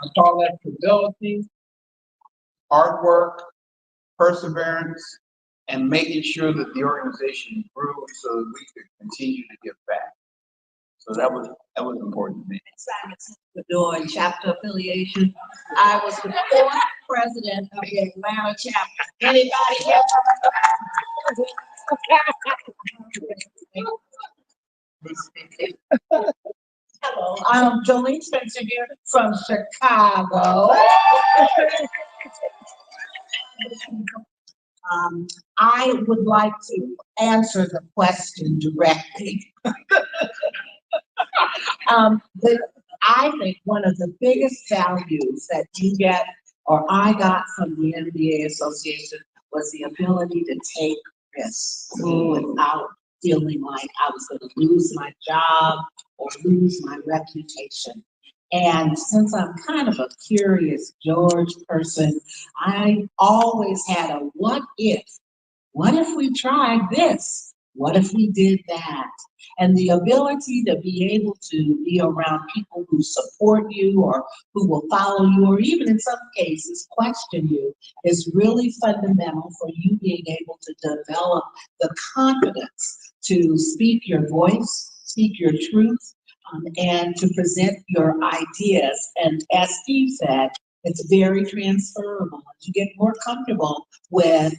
I saw that stability, hard work, perseverance, and making sure that the organization grew so that we could continue to give back. So that was important to me. Doing chapter affiliation. I was the fourth president of the Atlanta chapter. Anybody here? Hello, I'm Jolene Spencer here from Chicago. I would like to answer the question directly. I think one of the biggest values that you get, or I got from the NBAA Association, was the ability to take risks without feeling like I was going to lose my job or lose my reputation. And since I'm kind of a curious George person, I always had a what if? What if we tried this? What if we did that? And the ability to be able to be around people who support you or who will follow you, or even in some cases question you, is really fundamental for you being able to develop the confidence to speak your voice, speak your truth, and to present your ideas. And as Steve said, it's very transferable. As you get more comfortable with,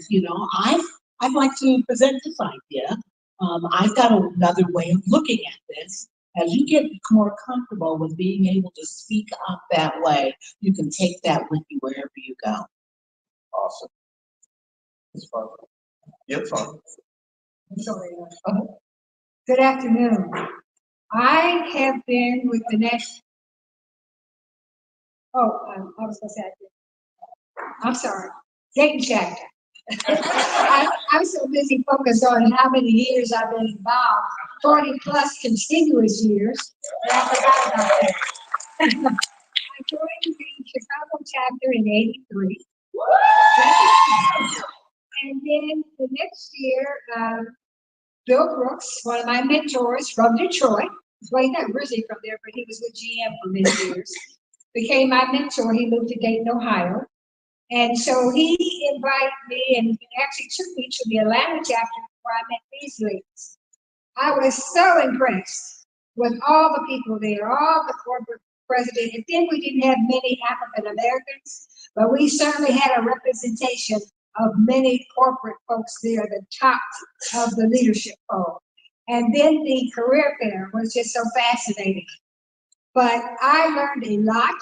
I'd like to present this idea. I've got another way of looking at this. As you get more comfortable with being able to speak up that way, you can take that with you wherever you go. Awesome. It's fun. Yep, fun. Good afternoon. I have been with the next. I was going to say, I'm sorry, Dayton chapter. I'm so busy focused on how many years I've been involved, 40 plus continuous years, that I forgot about that. I joined the Chicago chapter in '83. And then the next year, Bill Brooks, one of my mentors from Detroit, well, he's not originally from there, but he was with GM for many years, became my mentor. He moved to Dayton, Ohio. And so he invited me and actually took me to the Atlanta chapter where I met these ladies. I was so impressed with all the people there, all the corporate presidents. And then we didn't have many African Americans, but we certainly had a representation of many corporate folks there, the top of the leadership poll. And then the career fair was just so fascinating. But I learned a lot.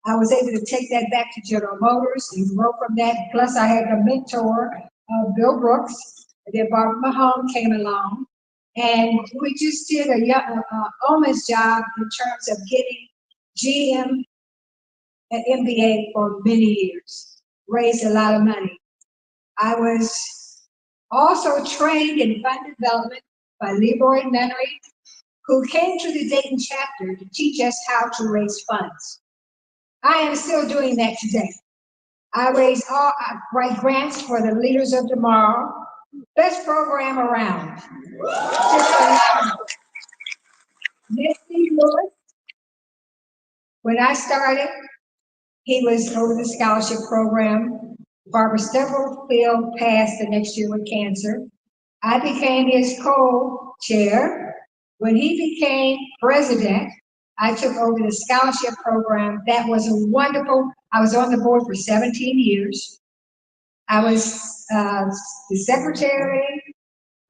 I was able to take that back to General Motors and grow from that. Plus, I had a mentor, Bill Brooks, and then Barbara Mahone came along. And we just did a almost job in terms of getting GM and MBA for many years, raised a lot of money. I was also trained in fund development by Leroy Nunnery, who came to the Dayton chapter to teach us how to raise funds. I am still doing that today. I write grants for the Leaders of Tomorrow, best program around. Misty Lewis, when I started, he was over the scholarship program. Barbara Stubblefield passed the next year with cancer. I became his co-chair. When he became president, I took over the scholarship program. That was wonderful. I was on the board for 17 years. I was the secretary,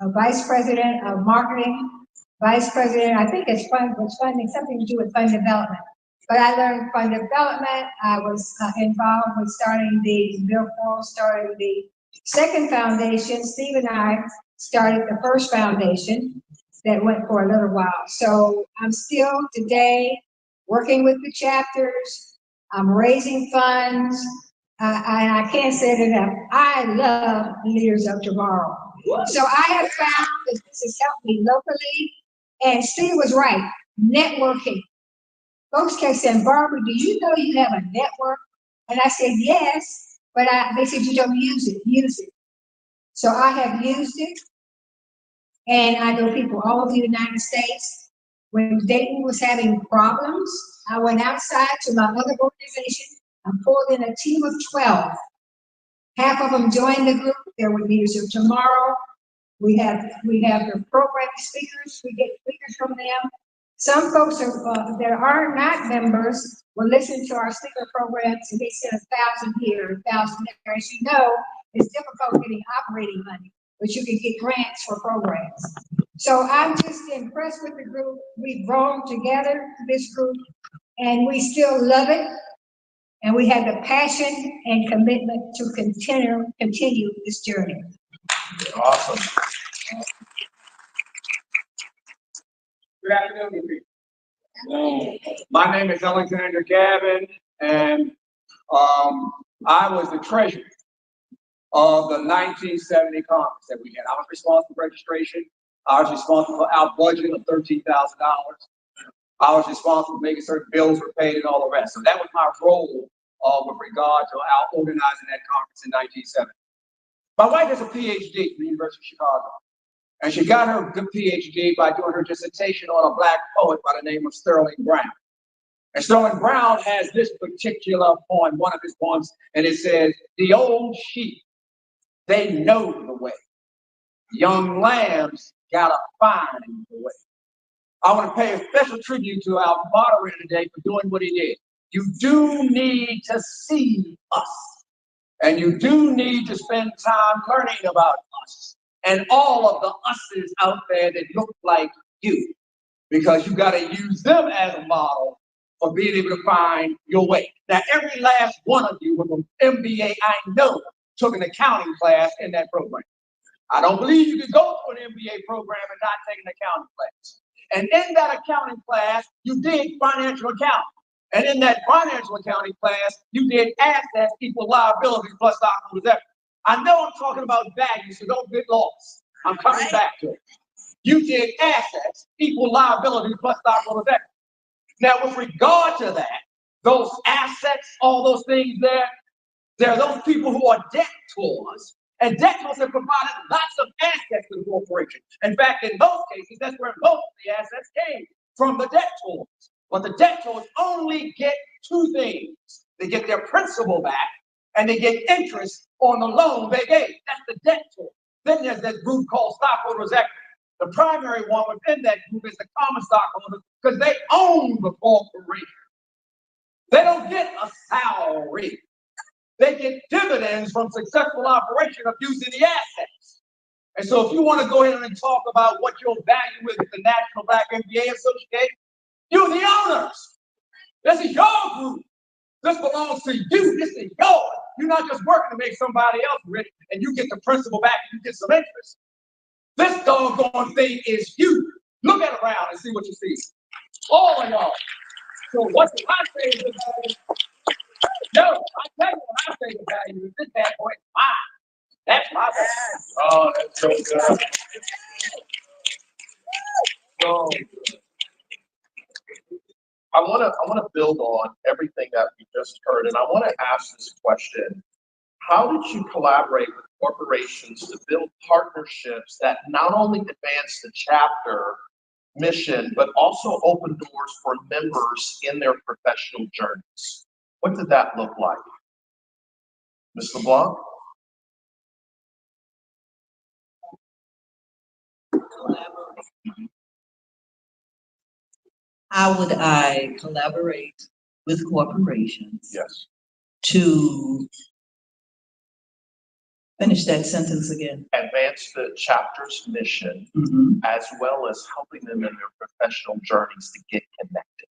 vice president of marketing, vice president. I think it's funding, something to do with fund development. But I learned fund development. I was involved with Bill Quarles started the second foundation. Steve and I started the first foundation that went for a little while. So I'm still today working with the chapters. I'm raising funds. I can't say it enough. I love Leaders of Tomorrow. So I have found that this has helped me locally. And Steve was right, networking. Folks kept saying, Barbara, do you know you have a network? And I said, yes, but they said, you don't use it. So I have used it. And I know people all over the United States. When Dayton was having problems, I went outside to my other organization and pulled in a team of 12. Half of them joined the group. They're with Leadership Tomorrow. We have the program speakers. We get speakers from them. Some folks that are not members will listen to our speaker programs, and they send 1,000 here, 1,000 there. As you know, it's difficult getting operating money, but you can get grants for programs. So I'm just impressed with the group. We've grown together, this group, and we still love it. And we have the passion and commitment to continue this journey. Awesome. Good afternoon, people. My name is Alexander Gavin, and I was the treasurer of the 1970 conference that we had. I was responsible for registration. I was responsible for our budget of $13,000. I was responsible for making certain bills were paid and all the rest. So that was my role with regard to our organizing that conference in 1970. My wife has a PhD from the University of Chicago. And she got her good PhD by doing her dissertation on a black poet by the name of Sterling Brown. And Sterling Brown has this particular poem, one of his poems, and it says, "The old sheep, they know the way. Young lambs gotta find the way." I want to pay a special tribute to our moderator today for doing what he did. You do need to see us, and you do need to spend time learning about us and all of the us's out there that look like you, because you got to use them as a model for being able to find your way. Now, every last one of you with an MBA I know took an accounting class in that program. I don't believe you can go to an MBA program and not take an accounting class. And in that accounting class, you did financial accounting. And in that financial accounting class, you did assets equal liabilities plus stockholders' equity. I know I'm talking about value, so don't get lost. I'm coming back to it. You did assets equal liabilities plus stockholders' equity. Now, with regard to that, those assets, all those things there are those people who are debtors. And debtors have provided lots of assets to the corporation. In fact, in most cases, that's where most of the assets came from, the debtors. But the debtors only get two things. They get their principal back, and they get interest on the loan they gave. That's the debtor. Then there's that group called stockholders' equity. The primary one within that group is the common stockholders, because they own the corporation. They don't get a salary. They get dividends from successful operation of using the assets. And so if you want to go ahead and talk about what your value is at the National Black MBA Association, you're the owners. This is your group. This belongs to you. This is yours. You're not just working to make somebody else rich and you get the principal back and you get some interest. This doggone thing is you. Look at around and see what you see. All of y'all. So what do I say is the value? No, I tell you what I say the value is. This bad boy is mine. That's my value. Oh, that's so good. So I want to build on everything that we just heard, and I want to ask this question: how did you collaborate with corporations to build partnerships that not only advance the chapter mission, but also open doors for members in their professional journeys? What did that look like, Ms. LeBlanc? How would I collaborate with corporations Yes. to finish that sentence again? Advance the chapter's mission, as well as helping them in their professional journeys to get connected.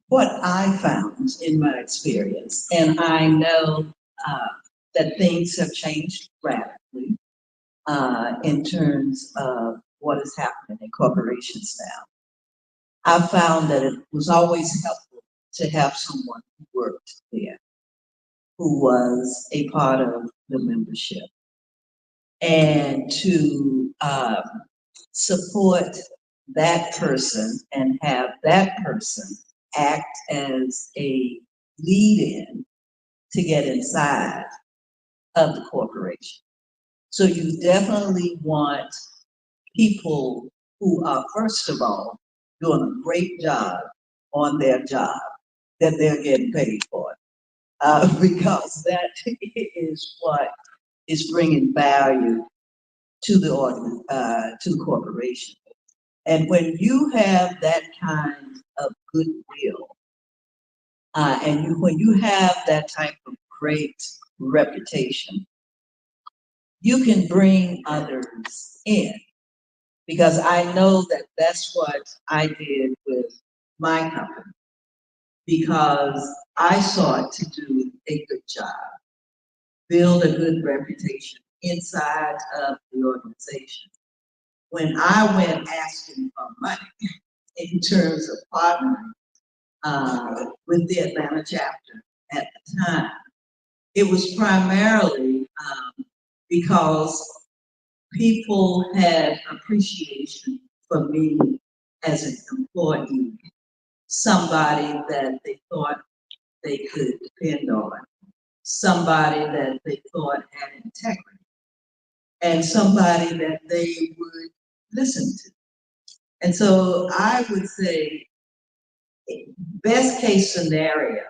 What I found in my experience, and I know that things have changed rapidly in terms of what is happening in corporations now. I found that it was always helpful to have someone who worked there, who was a part of the membership, and to support that person and have that person act as a lead-in to get inside of the corporation. So you definitely want people who are, first of all, doing a great job on their job, that they're getting paid for it. Because that is what is bringing value to to the corporation. And when you have that kind of goodwill, when you have that type of great reputation, you can bring others in. Because I know that that's what I did with my company. Because I sought to do a good job, build a good reputation inside of the organization. When I went asking for money in terms of partnering with the Atlanta chapter at the time, it was primarily because people had appreciation for me as an employee, somebody that they thought they could depend on, somebody that they thought had integrity, and somebody that they would listen to. And so I would say, best case scenario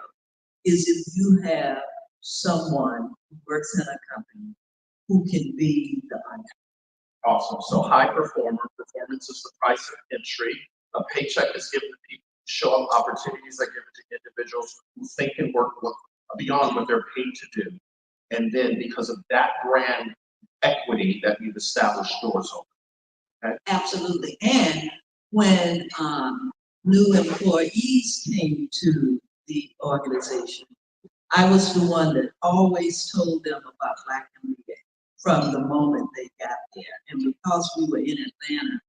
is if you have someone who works in a company who can be the hunter. Awesome. So high performer, performance is the price of entry. A paycheck is given to people who show up, opportunities are given to individuals who think and work beyond what they're paid to do. And then because of that brand equity that we've established, doors open. Okay? Absolutely. And when new employees came to the organization, I was the one that always told them about Black MBA from the moment they got there. And because we were in Atlanta,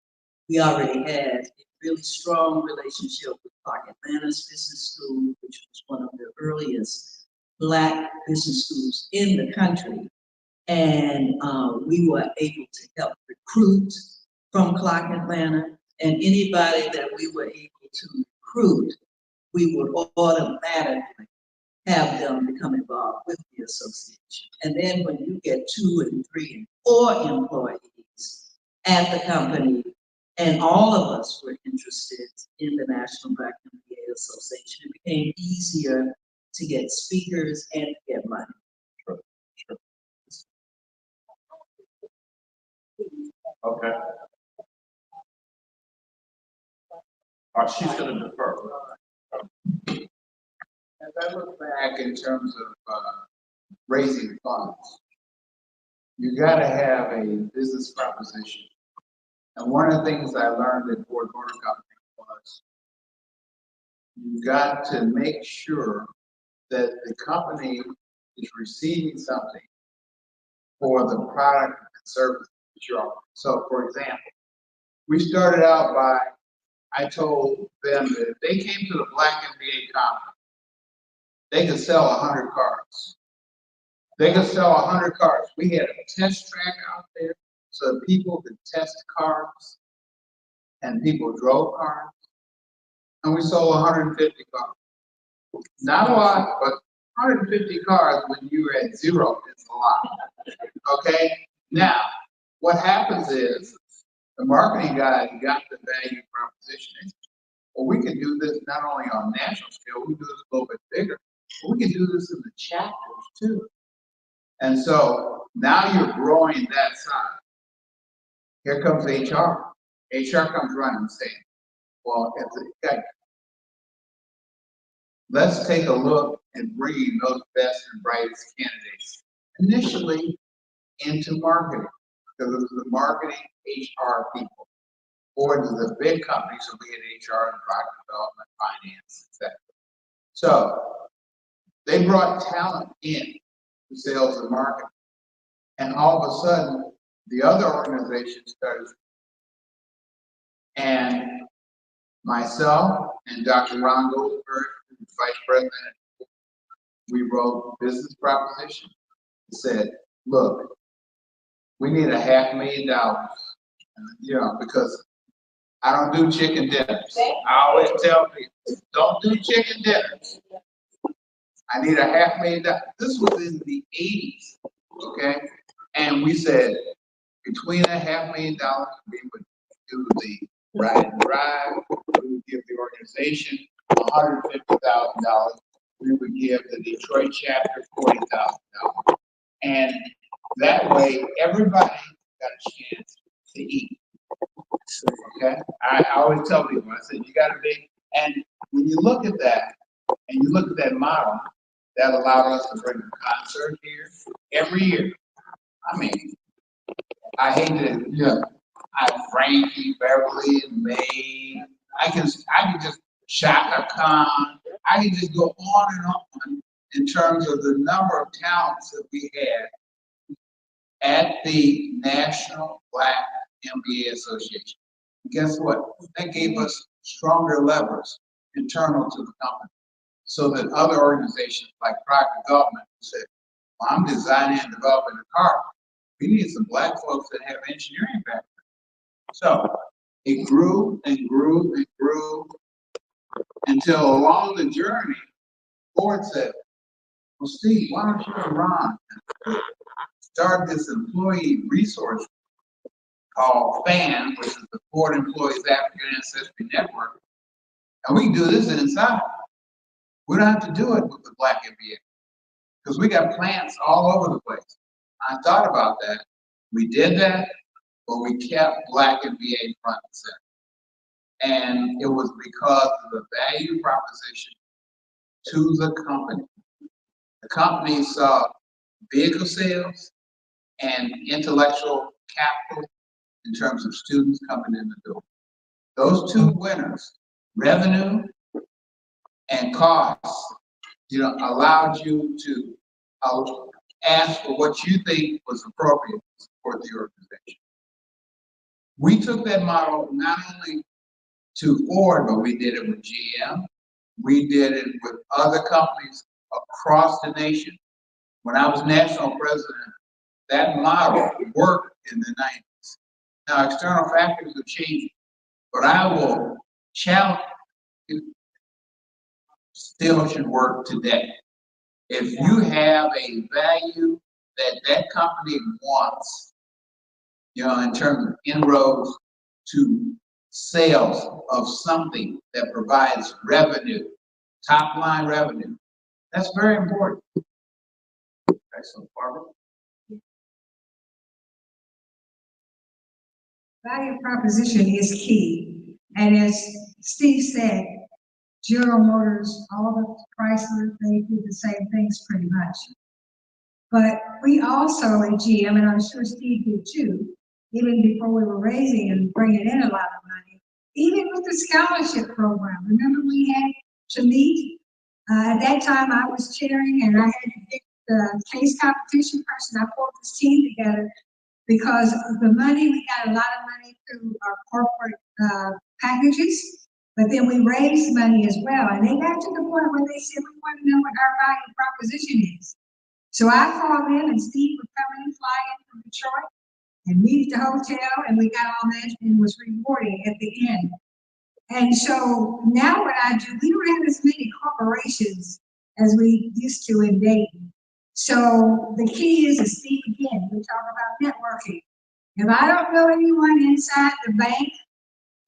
we already had a really strong relationship with Clark Atlanta's business school, which was one of the earliest Black business schools in the country. And we were able to help recruit from Clark Atlanta, and anybody that we were able to recruit, we would automatically have them become involved with the association. And then when you get 2 and 3 and 4 employees at the company, and all of us were interested in the National Black MBA Association, it became easier to get speakers and to get money. Sure. Okay. All right, she's going to defer. As I look back in terms of raising funds, you got to have a business proposition. And one of the things I learned at Ford Motor Company was you got to make sure that the company is receiving something for the product and service that you're offering. So, for example, we started out by, I told them that if they came to the Black MBA conference, they could sell 100 cars. They could sell 100 cars. We had a test track out there so people could test cars, and people drove cars, and we sold 150 cars. Not a lot, but 150 cars when you were at zero is a lot. Okay? Now, what happens is the marketing guy got the value proposition. Well, we can do this not only on national scale, we can do this a little bit bigger. But we can do this in the chapters too. And so now you're growing that side. Here comes HR. HR comes running and saying, well, let's take a look and bring those best and brightest candidates initially into marketing, because it was the marketing HR people. Ford is a big company, so we had HR and product development, finance, etc. So they brought talent in to sales and marketing. And all of a sudden, the other organizations started. And myself and Dr. Ron Goldberg, who's vice president, we wrote business proposition. It said, look, we need $500,000, because I don't do chicken dinners. I always tell people, don't do chicken dinners. I need $500,000. This was in the 80s, okay? And we said, between $500,000, we would do the Ride and Drive, we would give the organization $150,000. We would give the Detroit chapter $40,000. And that way, everybody got a chance to eat. Okay? I always tell people, I said, you gotta be, and when you look at that, and you look at that model, that allowed us to bring a concert here every year. I mean, I hate to, I Frankie, Beverly, and May. I can just Shaka Khan. I can just go on and on in terms of the number of talents that we had at the National Black MBA Association. And guess what? That gave us stronger levers internal to the company, so that other organizations like private government said, well, I'm designing and developing a car. We need some Black folks that have engineering background. So it grew and grew and grew until along the journey, Ford said, well, Steve, why don't you and Ron start this employee resource called FAN, which is the Ford Employees African Ancestry Network, and we can do this inside. We don't have to do it with the Black MBA, because we got plants all over the place. I thought about that. We did that, but we kept Black MBA front and center. And it was because of the value proposition to the company. The company saw vehicle sales and intellectual capital in terms of students coming in the door. Those two winners, revenue and costs, allowed you to ask for what you think was appropriate to support the organization. We took that model not only to Ford, but we did it with GM. We did it with other companies across the nation. When I was national president, that model worked in the 90s. Now, external factors have changed, but I will challenge it still should work today. If you have a value that company wants, in terms of inroads to sales of something that provides revenue, top line revenue, that's very important. Excellent, Barbara. Value proposition is key. And as Steve said, General Motors, all the Chrysler, they do the same things pretty much. But we also at GM, and I'm sure Steve did too, even before we were raising and bringing in a lot of money, even with the scholarship program. Remember we had to meet? At that time I was chairing and I had to pick the case competition person. I pulled this team together because the money, we got a lot of money through our corporate packages, but then we raised money as well. And they got to the point where they said, we want to know what our value proposition is. So I called in and Steve would come in and fly in from Detroit and meet at the hotel, and we got all that and was rewarding at the end. And so now what I do, we don't have as many corporations as we used to in Dayton. So the key is, as Steve again, we talk about networking. If I don't know anyone inside the bank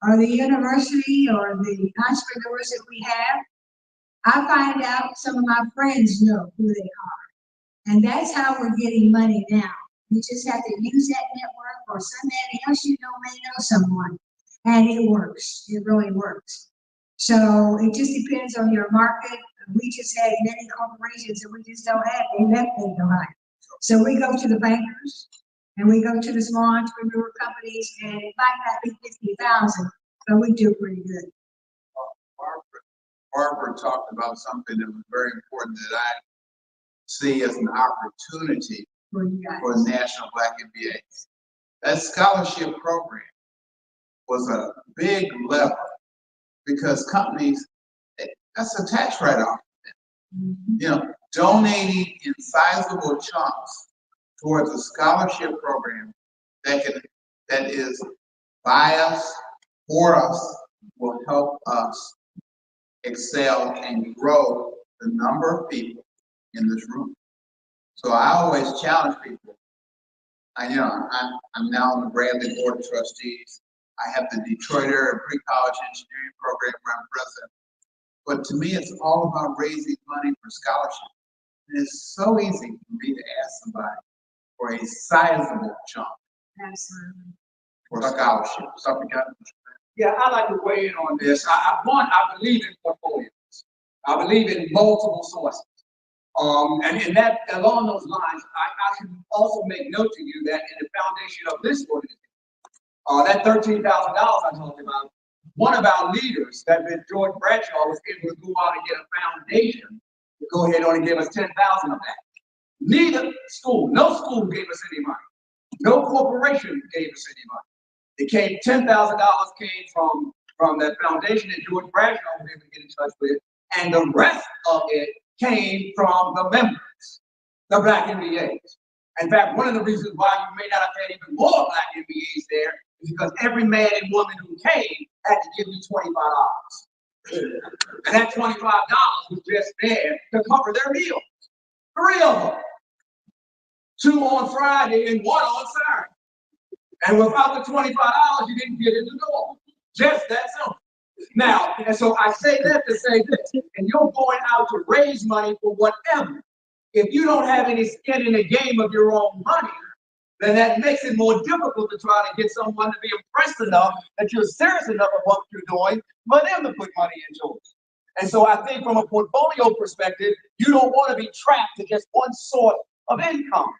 or the university or the entrepreneurs that we have, I find out some of my friends know who they are. And that's how we're getting money now. You just have to use that network, or somebody else you know may know someone. And it works, it really works. So it just depends on your market. We just had many corporations that we just don't have, they left Ohio. So we go to the bankers and we go to the small entrepreneur companies, and it might not be 50,000, but we do pretty good. Barbara talked about something that was very important that I see as an opportunity for National Black MBA. That scholarship program was a big lever because companies, that's a tax write-off. Donating in sizable chunks towards a scholarship program that is by us, for us, will help us excel and grow the number of people in this room. So I always challenge people. I'm now on the Bradley Board of Trustees. I have the Detroit area pre-college engineering program where I'm president. But to me, it's all about raising money for scholarships. And it's so easy for me to ask somebody for a sizable chunk Absolutely. for scholarships. Something got. Yeah, I like to weigh in on this. I believe in portfolios. I believe in multiple sources. And in that, along those lines, I can also make note to you that in the foundation of this organization, that $13,000 I talked about, one of our leaders, that George Bradshaw, was able to go out and get a foundation to go ahead on and give us 10,000 of that. Neither school, no school gave us any money. No corporation gave us any money. It came, $10,000 came from that foundation that George Bradshaw was able to get in touch with, and the rest of it came from the members, the Black MBAs. In fact, one of the reasons why you may not have had even more Black MBAs there is because every man and woman who came had to give me $25. And that $25 was just there to cover their meals. 3 of them. 2 on Friday and 1 on Saturday. And without the $25, you didn't get in the door. Just that simple. Now, and so I say that to say this, and you're going out to raise money for whatever. If you don't have any skin in the game of your own money, then that makes it more difficult to try to get someone to be impressed enough that you're serious enough about what you're doing for them to put money into it. And so I think from a portfolio perspective, you don't want to be trapped to just one source of income.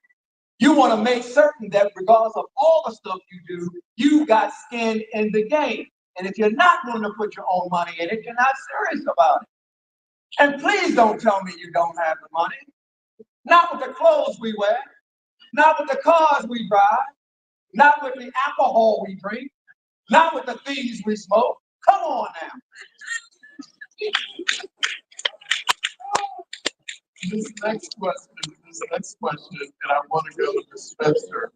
You want to make certain that regardless of all the stuff you do, you got skin in the game. And if you're not going to put your own money in it, you're not serious about it. And please don't tell me you don't have the money. Not with the clothes we wear, not with the cars we drive, not with the alcohol we drink, not with the things we smoke. Come on now. This next question, and I want to go to Ms. Spencer,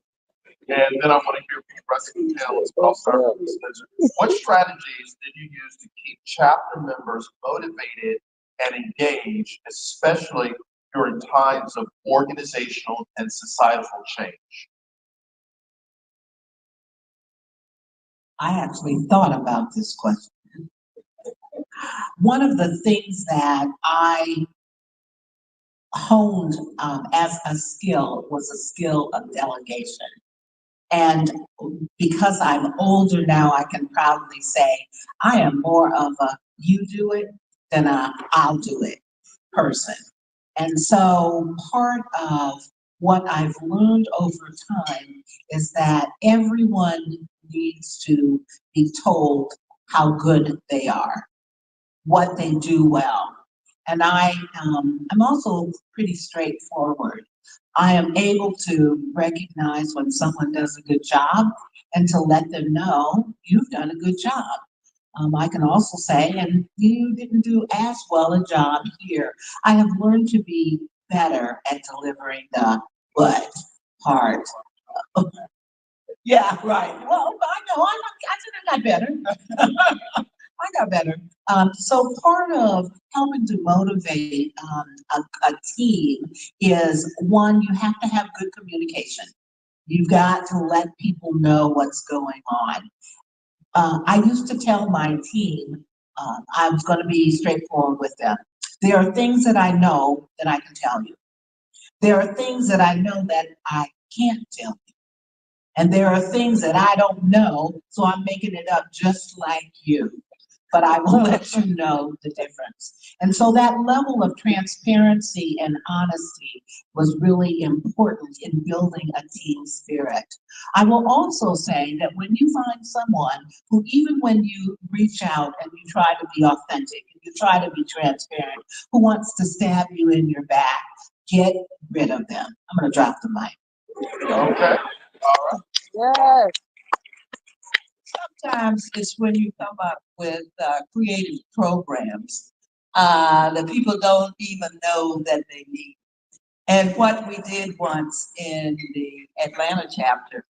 and then I want to hear from the rest of the panelists, but I'll start with Ms. Spencer. What strategies did you use to keep chapter members motivated and engaged, especially during times of organizational and societal change? I actually thought about this question. One of the things that I honed as a skill was a skill of delegation. And because I'm older now, I can proudly say I am more of a you do it than a I'll do it person. And so part of what I've learned over time is that everyone needs to be told how good they are, what they do well. And I'm also pretty straightforward. I am able to recognize when someone does a good job and to let them know you've done a good job. I can also say, and you didn't do as well a job here. I have learned to be better at delivering the but part. Yeah, right. Well, I know, I said I got better. I got better. So part of helping to motivate a team is, one, you have to have good communication. You've got to let people know what's going on. I used to tell my team, I was going to be straightforward with them. There are things that I know that I can tell you. There are things that I know that I can't tell you. And there are things that I don't know, so I'm making it up just like you. But I will let you know the difference. And so that level of transparency and honesty was really important in building a team spirit. I will also say that when you find someone who, even when you reach out and you try to be authentic and you try to be transparent, who wants to stab you in your back, get rid of them. I'm going to drop the mic. Okay, all right. Yes. Sometimes it's when you come up with creative programs that people don't even know that they need. And what we did once in the Atlanta chapter,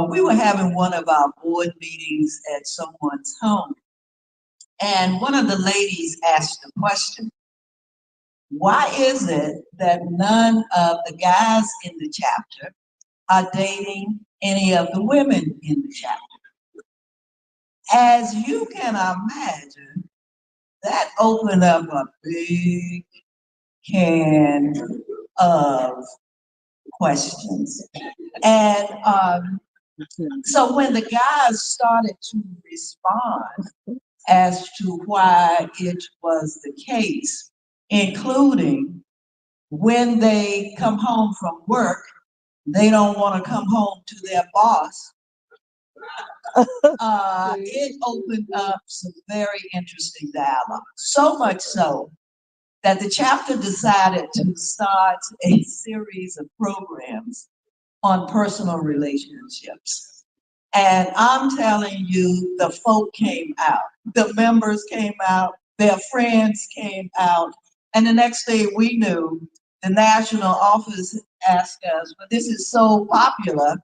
we were having one of our board meetings at someone's home. And one of the ladies asked the question, why is it that none of the guys in the chapter are dating any of the women in the chapter? As you can imagine, that opened up a big can of questions. And so when the guys started to respond as to why it was the case, including when they come home from work, they don't want to come home to their boss. It opened up some very interesting dialogue. So much so that the chapter decided to start a series of programs on personal relationships. And I'm telling you, the folk came out, the members came out, their friends came out, and the next day we knew the national office asked us, "But this is so popular,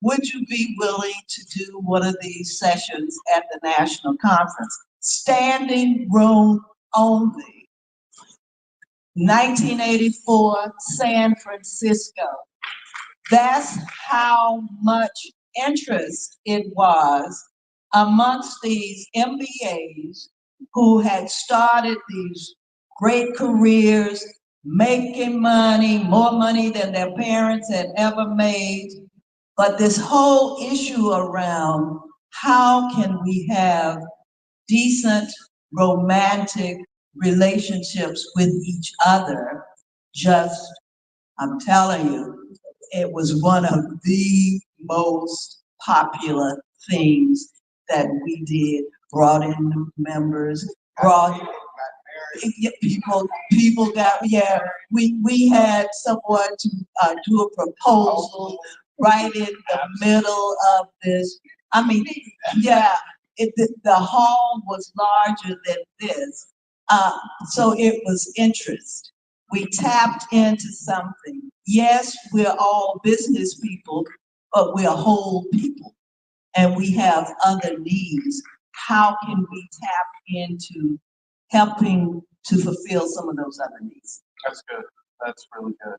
would you be willing to do one of these sessions at the national conference?" Standing room only. 1984, San Francisco. That's how much interest it was amongst these MBAs who had started these great careers, making money, more money than their parents had ever made. But this whole issue around how can we have decent romantic relationships with each other, just, I'm telling you, it was one of the most popular things that we did, brought in new members, brought people got, yeah, we had someone to do a proposal right in the middle of this. I mean, yeah, the hall was larger than this. So it was interest. We tapped into something. Yes, we're all business people, but we're whole people and we have other needs. How can we tap into helping to fulfill some of those other needs? That's good. That's really good.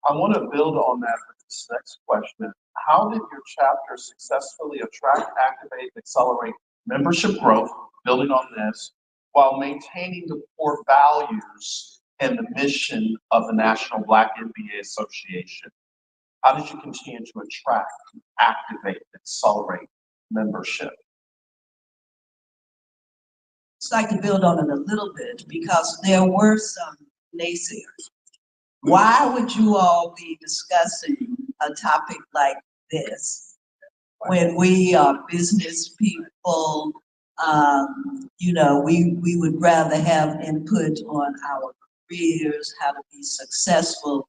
I want to build on that with this next question. How did your chapter successfully attract, activate, and accelerate membership growth, building on this, while maintaining the core values and the mission of the National Black MBA Association? How did you continue to attract, activate, accelerate membership? I'd like to build on it a little bit because there were some naysayers. Why would you all be discussing a topic like this when we are business people? We would rather have input on our careers, how to be successful.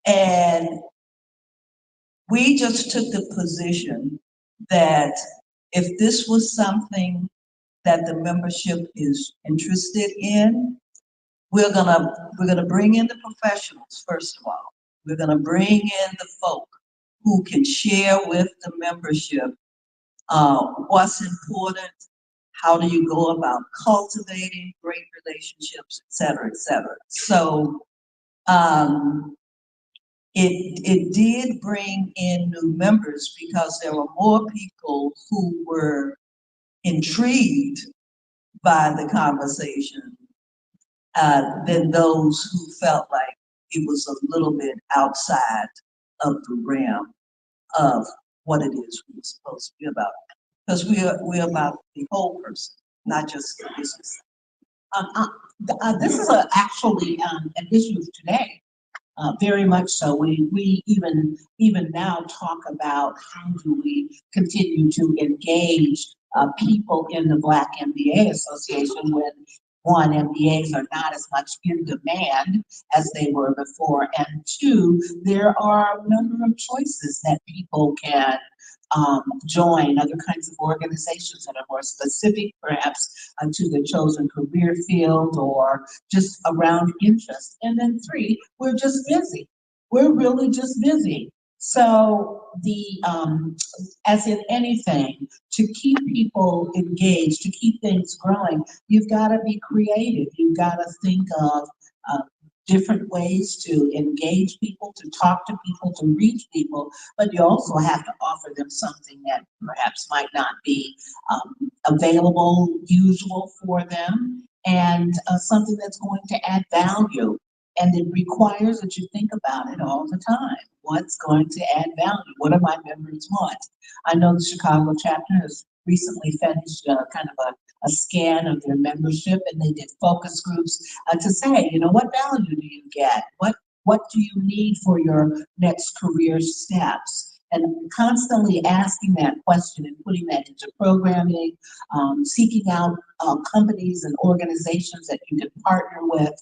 And we just took the position that if this was something that the membership is interested in, we're gonna bring in the professionals, first of all. We're gonna bring in the folk who can share with the membership what's important, how do you go about cultivating great relationships, et cetera, et cetera. So it did bring in new members because there were more people who were intrigued by the conversation than those who felt like it was a little bit outside of the realm of what it is we're supposed to be about. Because we're about the whole person, not just the business. This is actually an issue of today. Very much so. We even now talk about how do we continue to engage people in the Black MBA Association when one, MBAs are not as much in demand as they were before, and two, there are a number of choices that people can join, other kinds of organizations that are more specific perhaps to the chosen career field or just around interest. And then three, we're just busy. We're really just busy. So as in anything, to keep people engaged, to keep things growing, you've got to be creative. You've got to think of different ways to engage people, to talk to people, to reach people, but you also have to offer them something that perhaps might not be available, usual for them, and something that's going to add value. And it requires that you think about it all the time. What's going to add value? What do my members want? I know the Chicago chapter has recently finished kind of a scan of their membership, and they did focus groups to say, what value do you get? What do you need for your next career steps? And constantly asking that question and putting that into programming, seeking out companies and organizations that you can partner with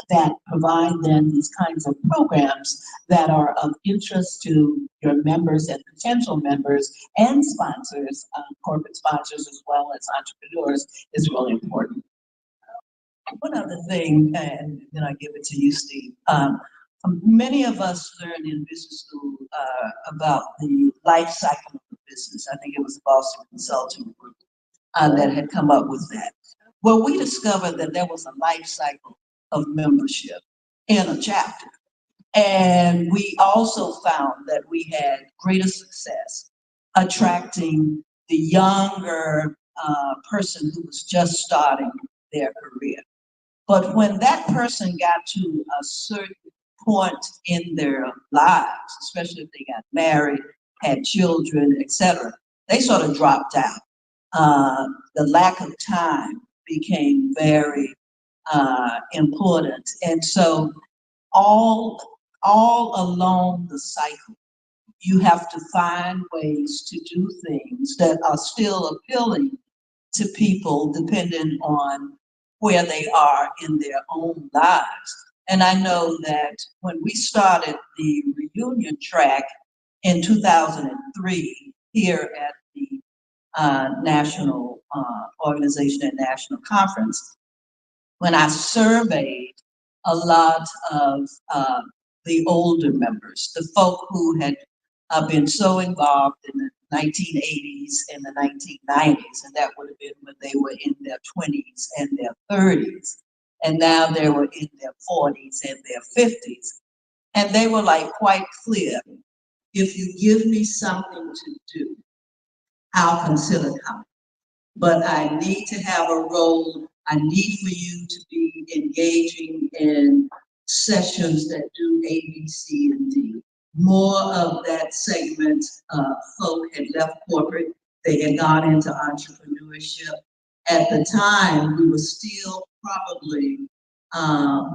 that provide then these kinds of programs that are of interest to your members and potential members and sponsors, corporate sponsors as well as entrepreneurs, is really important. One other thing, and then I give it to you, Steve. Many of us learned in business school about the life cycle of the business. I think it was the Boston Consulting Group that had come up with that. Well, we discovered that there was a life cycle of membership in a chapter. And we also found that we had greater success attracting the younger person who was just starting their career. But when that person got to a certain point in their lives, especially if they got married, had children, etc., they sort of dropped out. The lack of time became very important. And so all along the cycle, you have to find ways to do things that are still appealing to people depending on where they are in their own lives. And I know that when we started the reunion track in 2003 here at the National Organization and National Conference, when I surveyed a lot of the older members, the folk who had been so involved in the 1980s and the 1990s, and that would have been when they were in their 20s and their 30s, and now they were in their 40s and their 50s. And they were like quite clear, if you give me something to do, I'll consider coming. But I need to have a role. I need for you to be engaging in sessions that do A, B, C, and D. More of that segment, folk had left corporate. They had gone into entrepreneurship. At the time, we were still probably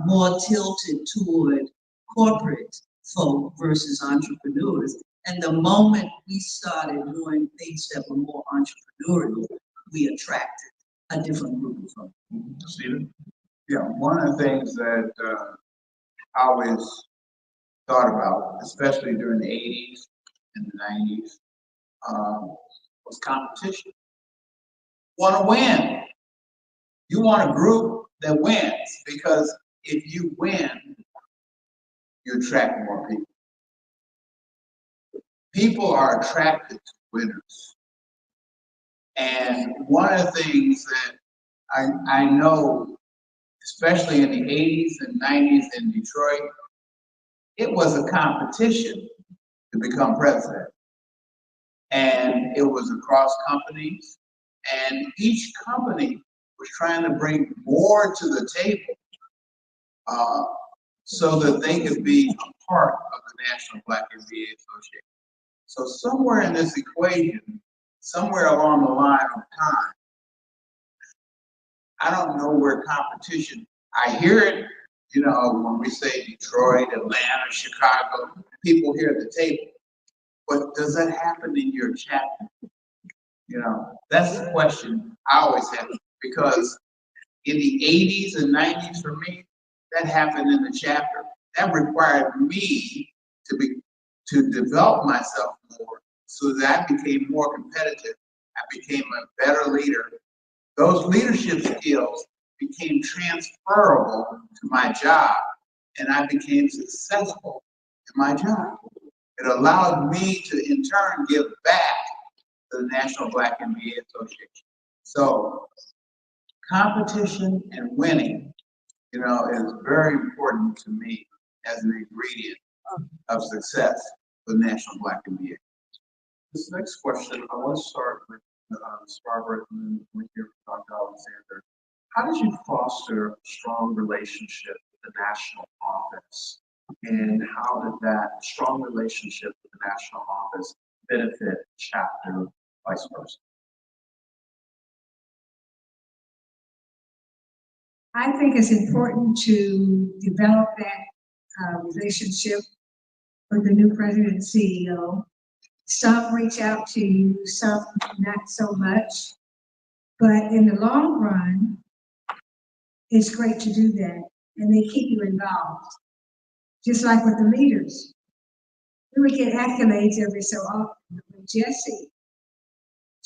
more tilted toward corporate folk versus entrepreneurs. And the moment we started doing things that were more entrepreneurial, we attracted a different group of folk. Stephen? Yeah, one of the things that I always thought about, especially during the 80s and the 90s, was competition. Want to win. You want a group that wins, because if you win, you attract more people. People are attracted to winners. And one of the things that I know, especially in the 80s and 90s in Detroit, it was a competition to become president. And it was across companies, and each company was trying to bring more to the table so that they could be a part of the National Black MBA Association. So somewhere in this equation, somewhere along the line of time, I don't know where competition, I hear it, when we say Detroit, Atlanta, Chicago, people here at the table. But does that happen in your chapter? That's the question I always have, because in the 80s and 90s for me, that happened in the chapter. That required me to develop myself more so that I became more competitive. I became a better leader. Those leadership skills became transferable to my job, and I became successful in my job. It allowed me to, in turn, give back to the National Black MBA Association. So, competition and winning you know, is very important to me as an ingredient of success for National Black MBA. This next question, I want to start with Ms. Barbara and then we hear from Dr. Alexander. How did you foster a strong relationship with the national office? And how did that strong relationship with the national office benefit chapter vice versa? I think it's important to develop that relationship with the new president and CEO. Some reach out to you, some not so much. But in the long run, it's great to do that, and they keep you involved. Just like with the leaders. We would get accolades every so often. When Jesse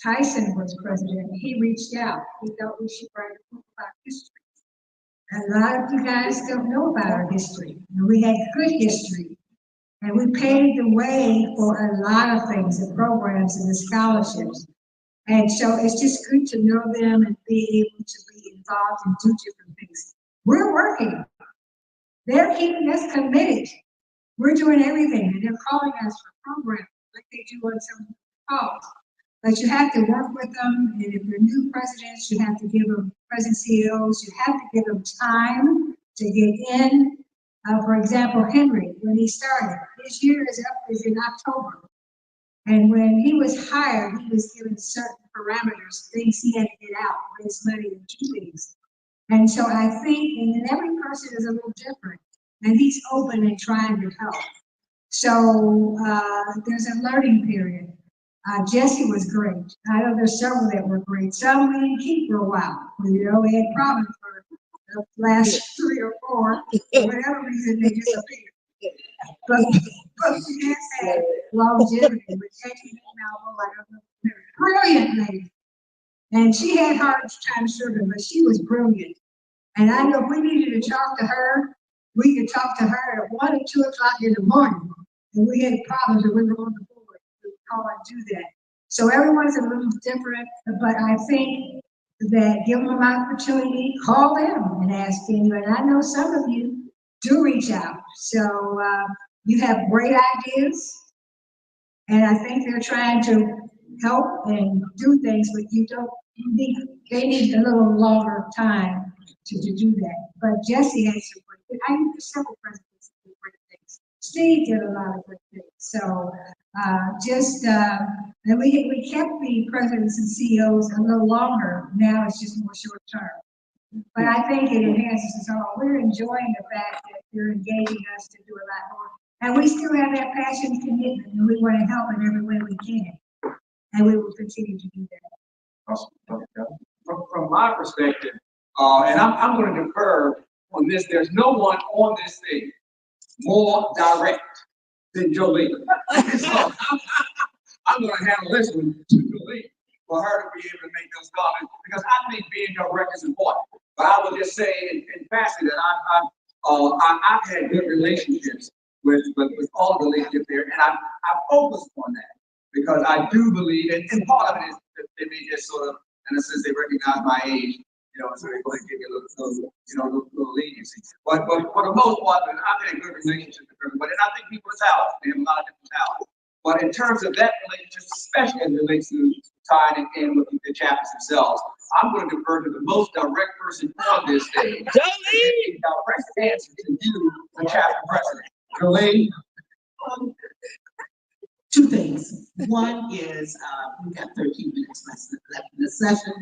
Tyson was president, he reached out. He thought we should write a book about history. A lot of you guys don't know about our history. We had good history, and we paved the way for a lot of things, the programs and the scholarships. And so it's just good to know them and be able to be involved and do different things. We're working. They're keeping us committed. We're doing everything, and they're calling us for programs like they do on some calls. But you have to work with them, and if they're new presidents, you have to give them, present CEOs, you have to give them time to get in. For example, Henry, when he started, his year is in October. And when he was hired, he was given certain parameters, things he had to get out, raise money and do things. And so I think, and every person is a little different, and he's open and trying to help. So there's a learning period. Jesse was great. I know there's several that were great. Some we didn't keep for a while. You know, we had problems for the last 3 or 4. For whatever reason, they disappeared. But we did have longevity with Jackie Malvo, brilliant lady. And she had hard time serving, but she was brilliant. And I know if we needed to talk to her, we could talk to her at 1 or 2 o'clock in the morning. And we had problems and we were on the board. We would call and do that. So everyone's a little different, but I think that give them an opportunity, call them and ask them. And I know some of you do reach out. So you have great ideas. And I think they're trying to help and do things, but they need a little longer time to do that. But Jesse has some great things. I think there's several presidents that do great things. Steve did a lot of great things. So and we kept the presidents and CEOs a little longer. Now it's just more short term. But I think it enhances us all. We're enjoying the fact that they're engaging us to do a lot more. And we still have that passion and commitment, and we want to help in every way we can. And we will continue to do that. Awesome. From my perspective, and I'm going to defer on this, there's no one on this stage more direct than Jolie. So I'm going to handle this one to Jolie for her to be able to make those comments, because I think being direct is important. But I will just say in passing that I've had good relationships with all of the leadership there, and I focused on that because I do believe, and part of it is that they may just sort of, in a sense, they recognize my age, you know, so they go ahead and give me a little leniency. But for the most part, I've had good relationships with everybody, and I think people are talented. They have a lot of different talents. But in terms of that relationship, especially as it relates to tying it in with the chapters themselves, I'm going to defer to the most direct person on this stage. Jolie! Direct answer to you, the chapter president. Jolie? 2 things. One is, we've got 13 minutes left in the session.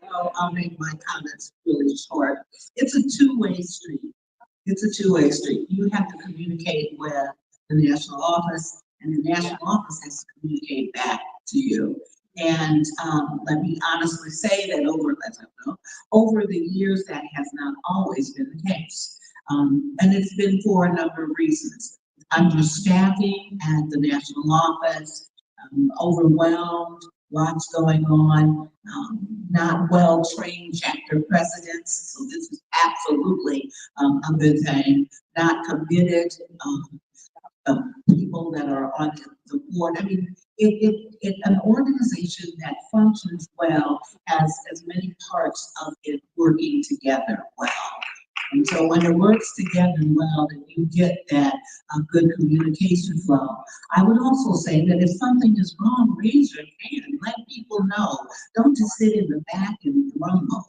So I'll make my comments really short. It's a two-way street. It's a two-way street. You have to communicate with the national office, and the national office has to communicate back to you. And let me honestly say that over the years, that has not always been the case. And it's been for a number of reasons. Understaffing at the national office, overwhelmed, lots going on, not well-trained chapter presidents. So this is absolutely a good thing. Not committed people that are on the board. I mean, an organization that functions well has as many parts of it working together well. And so when it works together well, then you get that good communication flow. I would also say that if something is wrong, raise your hand, let people know. Don't just sit in the back and grumble.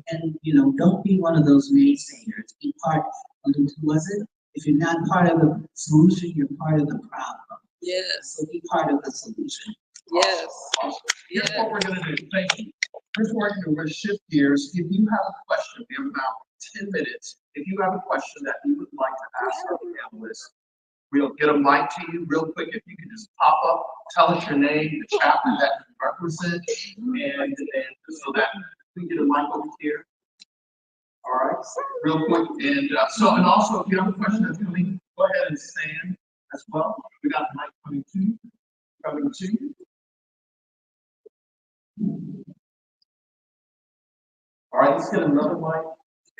And don't be one of those naysayers. Be part of the, was it? If you're not part of the solution, you're part of the problem. Yes, So be part of the solution. yes. Awesome. Here's what we're gonna do, thank you. Here's what we're gonna shift gears. If you have a question, we have about 10 minutes. If you have a question that you would like to ask our panelists, we'll get a mic to you real quick. If you can just pop up, tell us your name, the chapter that you represent, and so that we get a mic over here. All right, real quick. And and also, if you have a question that's coming, go ahead and stand as well. We got the mic coming to you. All right, let's get another mic.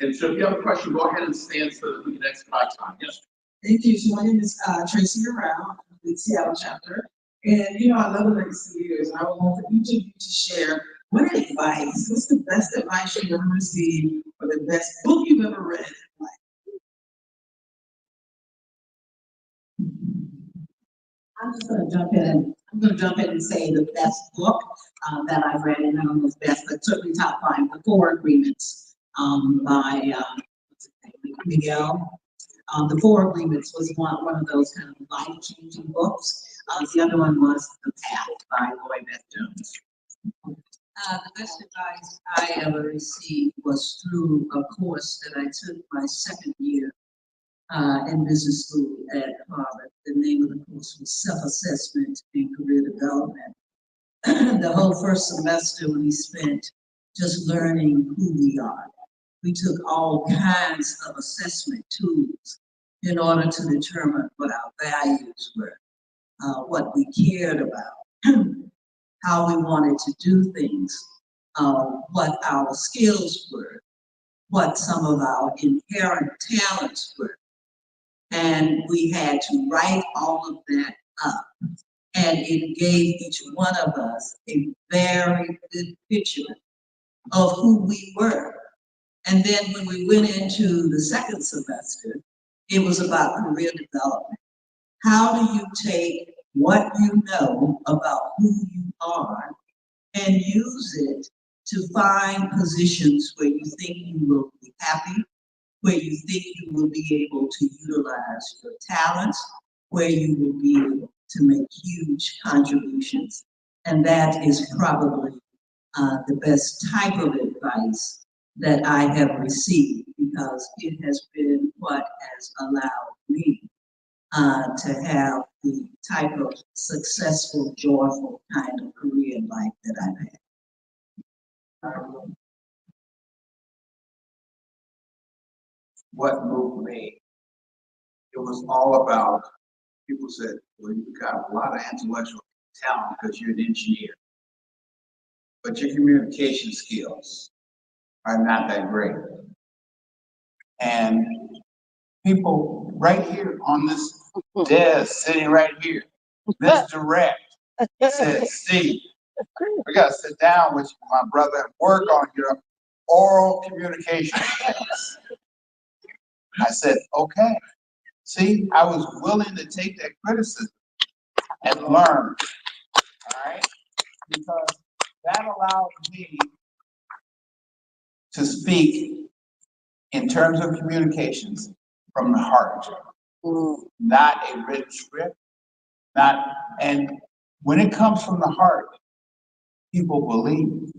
And so if you have a question, go ahead and stand so that we can expedite time. Yes. Thank you. So my name is Tracy Around, the Seattle chapter. And I love the legacy years. And I would want for each of you to share what advice, what's the best advice you've ever received, or the best book you've ever read in life? I'm just gonna jump in. I'm gonna jump in and say the best book that I've read, and I don't know if best, but certainly top 5, The Four Agreements, by what's his name, Miguel. The Four Agreements was one of those kind of life-changing books. The other one was The Path by Lloyd Beth Jones. The best advice I ever received was through a course that I took my second year in business school at Harvard. The name of the course was Self-Assessment and Career Development. The whole first semester we spent just learning who we are. We took all kinds of assessment tools in order to determine what our values were, what we cared about, how we wanted to do things, what our skills were, what some of our inherent talents were. And we had to write all of that up. And it gave each one of us a very good picture of who we were. And then when we went into the second semester, it was about career development. How do you take what you know about who you are and use it to find positions where you think you will be happy, where you think you will be able to utilize your talents, where you will be able to make huge contributions. And that is probably the best type of advice that I have received, because it has been what has allowed me to have the type of successful, joyful kind of career life that I've had. What moved me, it was all about, people said, well, you got a lot of intellectual talent because you're an engineer, but your communication skills are not that great. And people right here on this desk, sitting right here, this direct, said, Steve, we gotta sit down with you, my brother, and work on your oral communication skills. I said, okay. See, I was willing to take that criticism and learn, all right? Because that allowed me to speak in terms of communications from the heart, not a written script, and when it comes from the heart, people believe.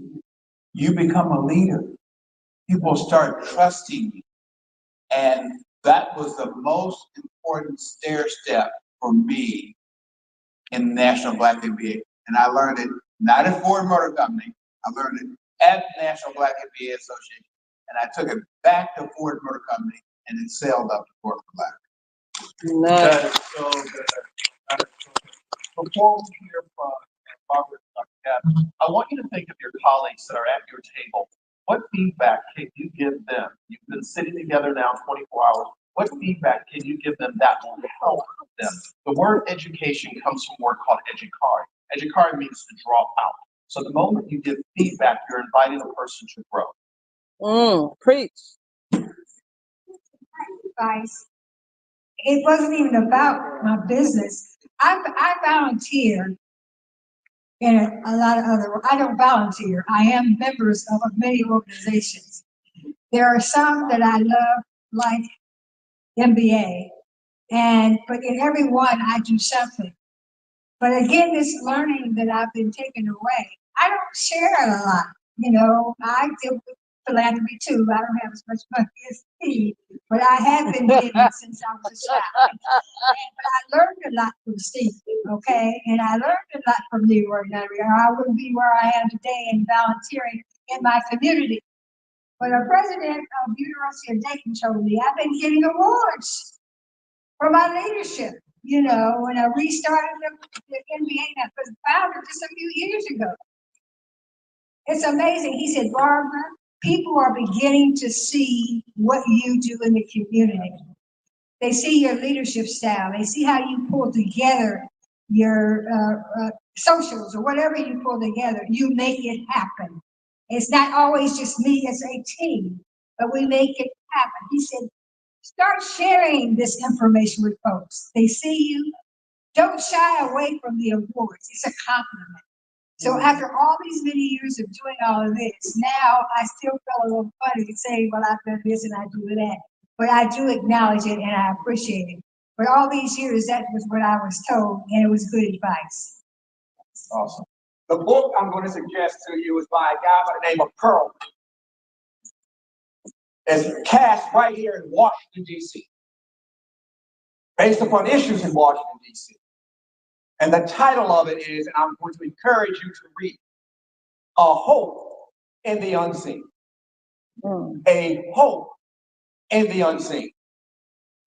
You become a leader. People start trusting you. And that was the most important stair step for me in the National Black MBA. And I learned it not at Ford Motor Company, I learned it at the National Black MBA Association. And I took it back to Ford Motor Company and then sailed up to corporate Black. That is so good. That is so good. Before we hear from Barbara and Dr. Katz, I want you to think of your colleagues that are at your table. What feedback can you give them? You've been sitting together now 24 hours. What feedback can you give them that will help them? The word education comes from a word called educare. Educare means to draw out. So the moment you give feedback, you're inviting a person to grow. Preach. Advice. It wasn't even about my business. I volunteer in a lot of other, I don't volunteer. I am members of many organizations. There are some that I love, like MBA, but in every one I do something. But again, this learning that I've been taking away, I don't share it a lot. You know, I deal with philanthropy too. I don't have as much money as Steve, but I have been giving since I was a child. But I learned a lot from Steve, okay? And I learned a lot from Leroy Nunnery, or I wouldn't be where I am today in volunteering in my community. But the president of University of Dayton told me I've been getting awards for my leadership. You know, when I restarted the NBA, that was founded just a few years ago. It's amazing. He said, Barbara, people are beginning to see what you do in the community. They see your leadership style. They see how you pull together your socials or whatever you pull together. You make it happen. It's not always just me, it's a team, but we make it happen. He said, start sharing this information with folks. They see you. Don't shy away from the awards. It's a compliment. So after all these many years of doing all of this, now I still feel a little funny to say, well, I've done this and I do that. But I do acknowledge it and I appreciate it. But all these years, that was what I was told, and it was good advice. Awesome. The book I'm going to suggest to you is by a guy by the name of Pearl. It's cast right here in Washington, D.C., based upon issues in Washington, D.C. And the title of it is, and I'm going to encourage you to read, A Hope in the Unseen. A hope in the unseen.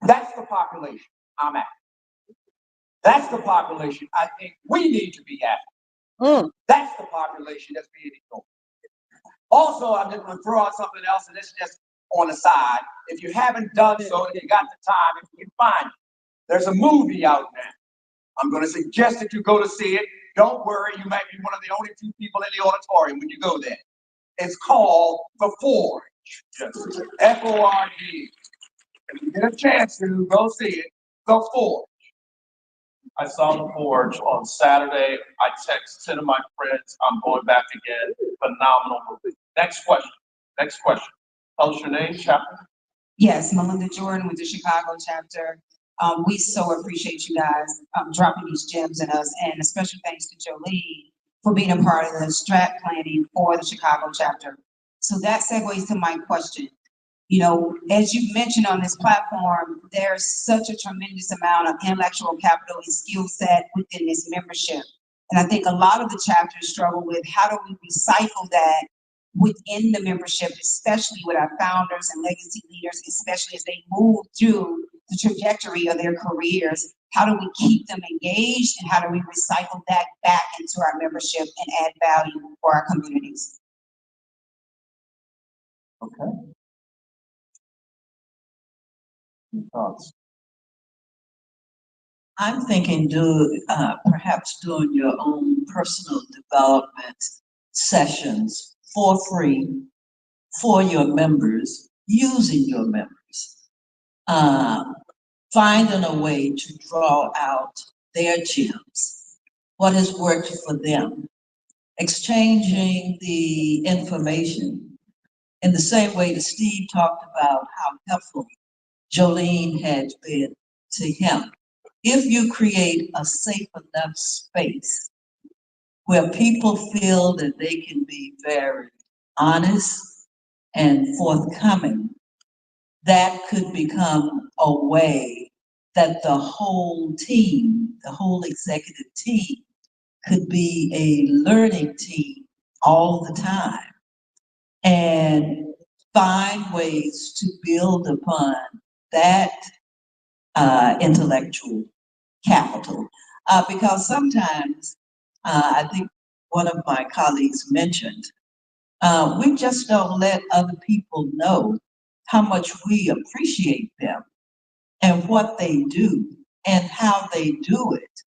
That's the population I'm at. That's the population I think we need to be at. That's the population that's being ignored. Also, I'm just going to throw out something else, and this is just on the side. If you haven't done so, if you got the time, if you can find it, there's a movie out now. I'm going to suggest that you go to see it. Don't worry, you might be one of the only few people in the auditorium when you go there. It's called The Forge. F-O-R-G. If you get a chance to go see it, The Forge. I saw The Forge on Saturday. I text 10 of my friends. I'm going back again. Phenomenal movie. Next question. Tell us your name, chapter. Yes, Melinda Jordan with the Chicago chapter. We so appreciate you guys dropping these gems in us, and a special thanks to Jolene for being a part of the strat planning for the Chicago chapter. So that segues to my question. You know, as you mentioned on this platform, there's such a tremendous amount of intellectual capital and skill set within this membership. And I think a lot of the chapters struggle with how do we recycle that within the membership, especially with our founders and legacy leaders, especially as they move through the trajectory of their careers. How do we keep them engaged, and how do we recycle that back into our membership and add value for our communities? Okay. Thoughts? I'm thinking perhaps doing your own personal development sessions for free for your members, using your members, finding a way to draw out their gems, what has worked for them, exchanging the information in the same way that Steve talked about how helpful Jolene had been to him. If you create a safe enough space where people feel that they can be very honest and forthcoming, that could become a way that the whole team, the whole executive team, could be a learning team all the time and find ways to build upon that intellectual capital. Because sometimes, I think one of my colleagues mentioned, we just don't let other people know how much we appreciate them and what they do and how they do it.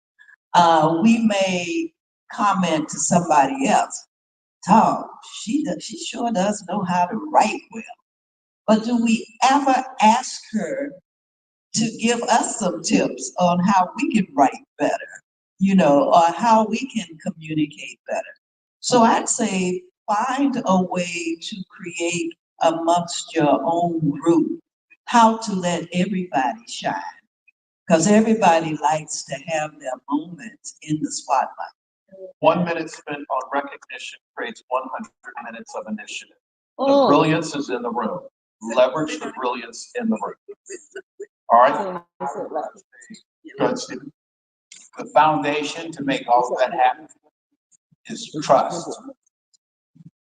We may comment to somebody else, Tom, she sure does know how to write well. But do we ever ask her to give us some tips on how we can write better, or how we can communicate better? So I'd say find a way to create amongst your own group how to let everybody shine. Because everybody likes to have their moment in the spotlight. 1 minute spent on recognition creates 100 minutes of initiative. The brilliance is in the room. Leverage the brilliance in the room. All right? Go ahead, Stephen. The foundation to make all of that happen is trust.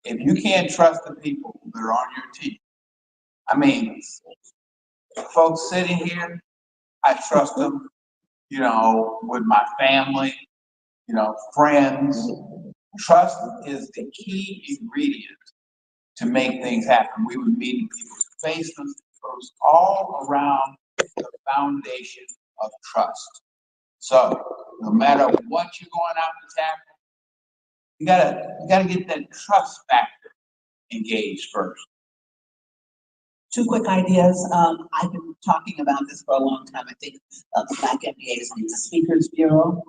If you can't trust the people that are on your team, I mean, folks sitting here, I trust them, with my family, friends. Trust is the key ingredient to make things happen. We would meet people's faces. It goes all around the foundation of trust. So no matter what you're going out to tackle, you gotta get that trust factor engaged first. Two quick ideas. I've been talking about this for a long time. I think the Black MBA's needs a speakers bureau.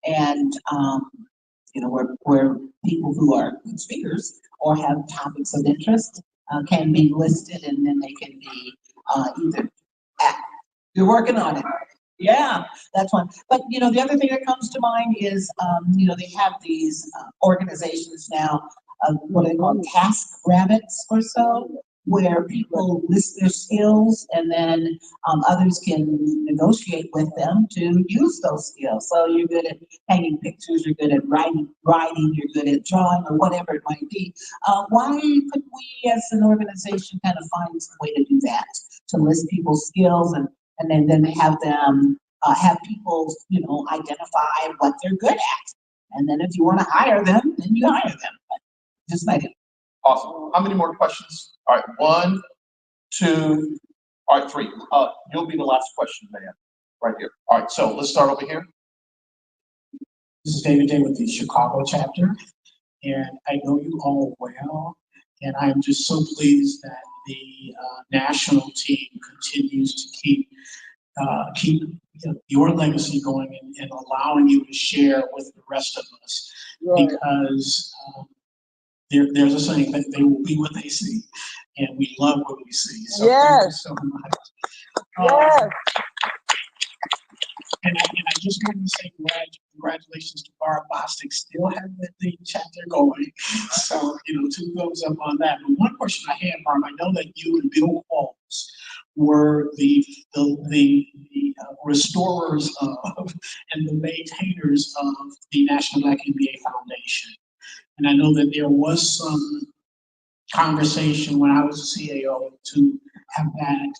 And, where people who are good speakers or have topics of interest can be listed, and then they can be either, you're working on it. Yeah, that's one. But, the other thing that comes to mind is, they have these organizations now, what do they call them, task rabbits or so, where people list their skills and then others can negotiate with them to use those skills. So you're good at painting pictures, you're good at writing, you're good at drawing, or whatever it might be. Why couldn't we as an organization kind of find some way to do that, to list people's skills and then they have them, have people, identify what they're good at. And then if you want to hire them, then you hire them. But just like it. Awesome. How many more questions? All right, 1, 2, all right, 3. You'll be the last question, man, right here. All right, so let's start over here. This is David Day with the Chicago chapter, and I know you all well, and I'm just so pleased that the national team continues to keep your legacy going and allowing you to share with the rest of us, because there's a saying that they will be what they see, and we love what we see. So thank you so much. And I just want to say congratulations to Barb Bostic, still having the chapter going. So, 2 thumbs up on that. But one question I had, Barb, I know that you and Bill Qualls were the restorers of and the maintainers of the National Black MBA Foundation. And I know that there was some conversation when I was a CAO to have that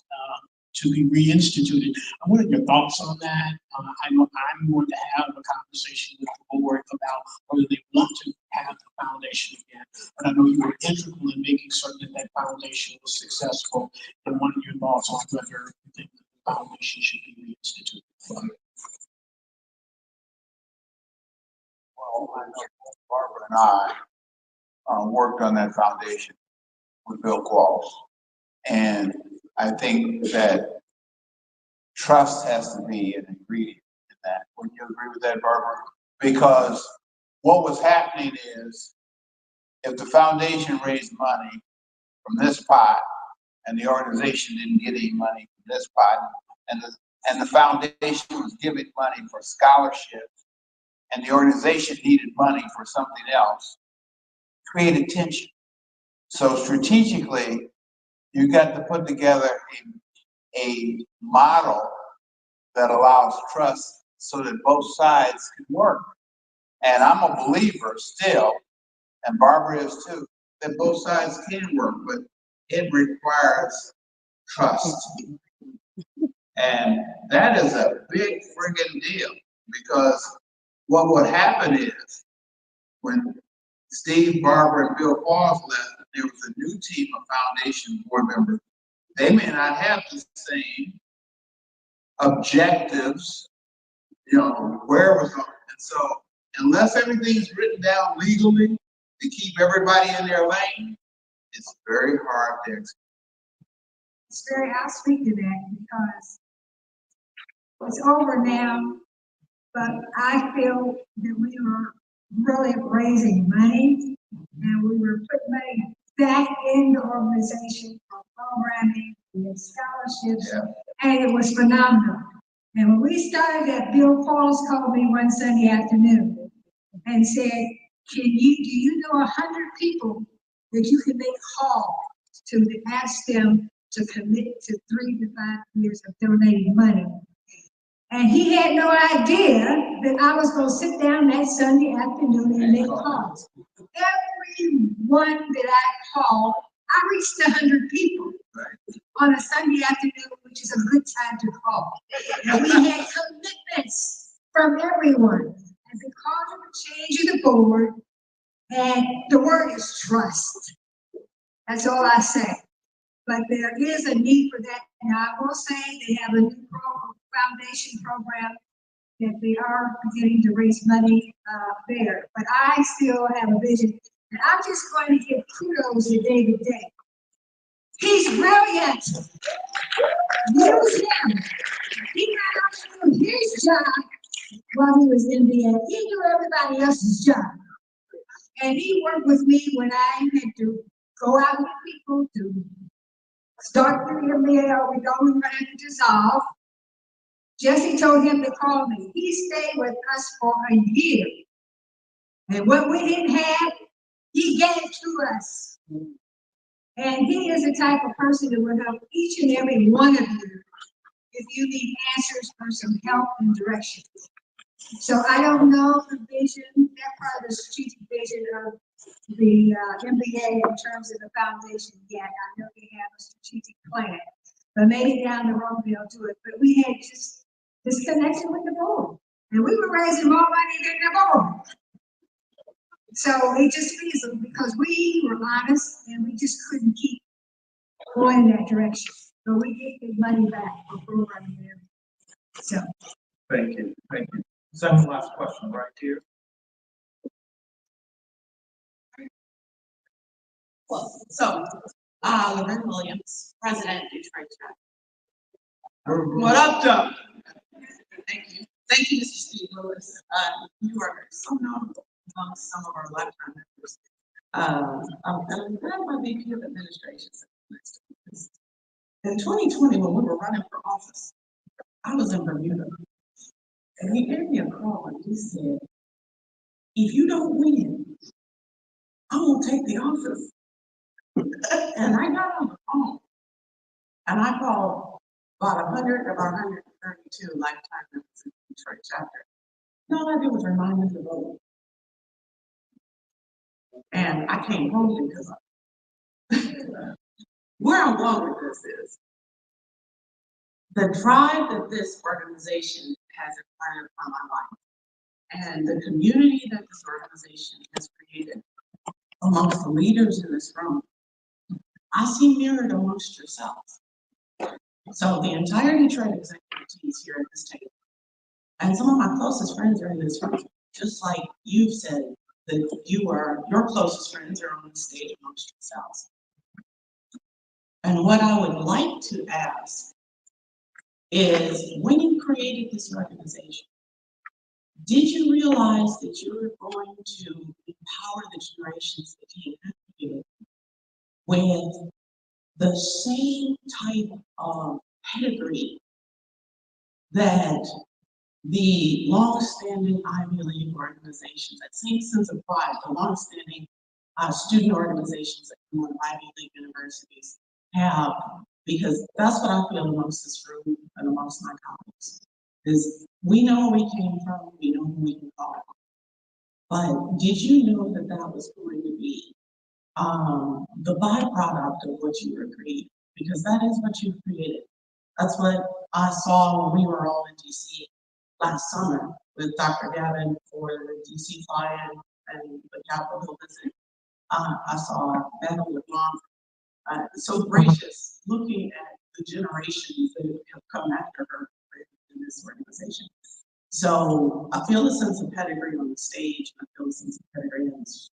to be reinstituted. I wanted your thoughts on that. I know I'm going to have a conversation with the board about whether they want to have the foundation again. But I know you were integral in making certain that foundation was successful. And one of your thoughts on whether you think the foundation should be reinstituted. Well, I know Barbara and I worked on that foundation with Bill Qualls. And I think that trust has to be an ingredient in that. Would you agree with that, Barbara? Because what was happening is if the foundation raised money from this pot and the organization didn't get any money from this pot, and the foundation was giving money for scholarships and the organization needed money for something else, created tension. So strategically, you got to put together a model that allows trust so that both sides can work. And I'm a believer still, and Barbara is too, that both sides can work, but it requires trust. And that is a big friggin' deal, because what would happen is when Steve, Barbara, and Bill Qualls left, there was a new team of foundation board members. They may not have the same objectives, you know, where it was going. And so unless everything's written down legally to keep everybody in their lane, it's very hard to execute. It's very, I'll speak to that because it's over now, but I feel that we were really raising money and we were putting money back in the organization for programming and scholarships, and it was phenomenal. And when we started that, Bill Pauls called me one Sunday afternoon and said, do you know 100 people that you can make call to ask them to commit to 3 to 5 years of donating money? And he had no idea that I was gonna sit down that Sunday afternoon and make calls. Everyone that I called, I reached 100 people on a Sunday afternoon, which is a good time to call. And we had commitments from everyone. And because of the change of the board, and the word is trust. That's all I say. But there is a need for that. And I will say they have a new foundation program that they are beginning to raise money there. But I still have a vision. And I'm just going to give kudos to David Day. He's brilliant. Use him. He got out to do his job while he was in NBMBAA. He knew everybody else's job. And he worked with me when I had to go out with people to start the NBMBAA. We don't want to dissolve. Jesse told him to call me. He stayed with us for a year. And what we didn't have, he gave to us. And he is the type of person that will help each and every one of you if you need answers or some help and direction. So I don't know the vision, that part of the strategic vision of the MBA in terms of the foundation yet. I know they have a strategic plan, but maybe down the road they'll do it. But we had just this connection with the board, and we were raising more money than the board. So it just feels because we were honest and we just couldn't keep going in that direction. So we get the money back for programming there. So. Thank you, thank you. Second last question right here. Well, so, Lorraine Williams, President, Detroit Tech. What up, Doug? Thank you. Thank you, Mr. Steve Lewis. You are so notable among some of our lifetime members. I'm my VP of Administration. In 2020, when we were running for office, I was in Bermuda. And he gave me a call and he said, if you don't win, I won't take the office. And I got on the phone and I called about 100 of our 132 lifetime members in the Detroit chapter. And all I did was remind them to vote. And I came home because where I'm going with this is the drive that this organization has implanted on my life and the community that this organization has created amongst the leaders in this room, I see mirrored amongst yourselves. So the entire Detroit executive team is here at this table. And some of my closest friends are in this room, just like you've said that your closest friends are on the stage amongst yourselves. And what I would like to ask is, when you created this organization, did you realize that you were going to empower the generations that came after you with the same type of pedigree that the long-standing Ivy League organizations, that same sense of pride, the long-standing student organizations that come out of Ivy League universities have? Because that's what I feel amongst this room and amongst my colleagues, is we know where we came from, we know who we can call. But did you know that that was going to be the byproduct of what you were creating? Because that is what you created. That's what I saw when we were all in DC last summer with Dr. Gavin for the DC fly-in and the Capitol visit. I saw Beto with Mom, so gracious, looking at the generations that have come after her organization. So I feel a sense of pedigree on the stage, I feel a sense of pedigree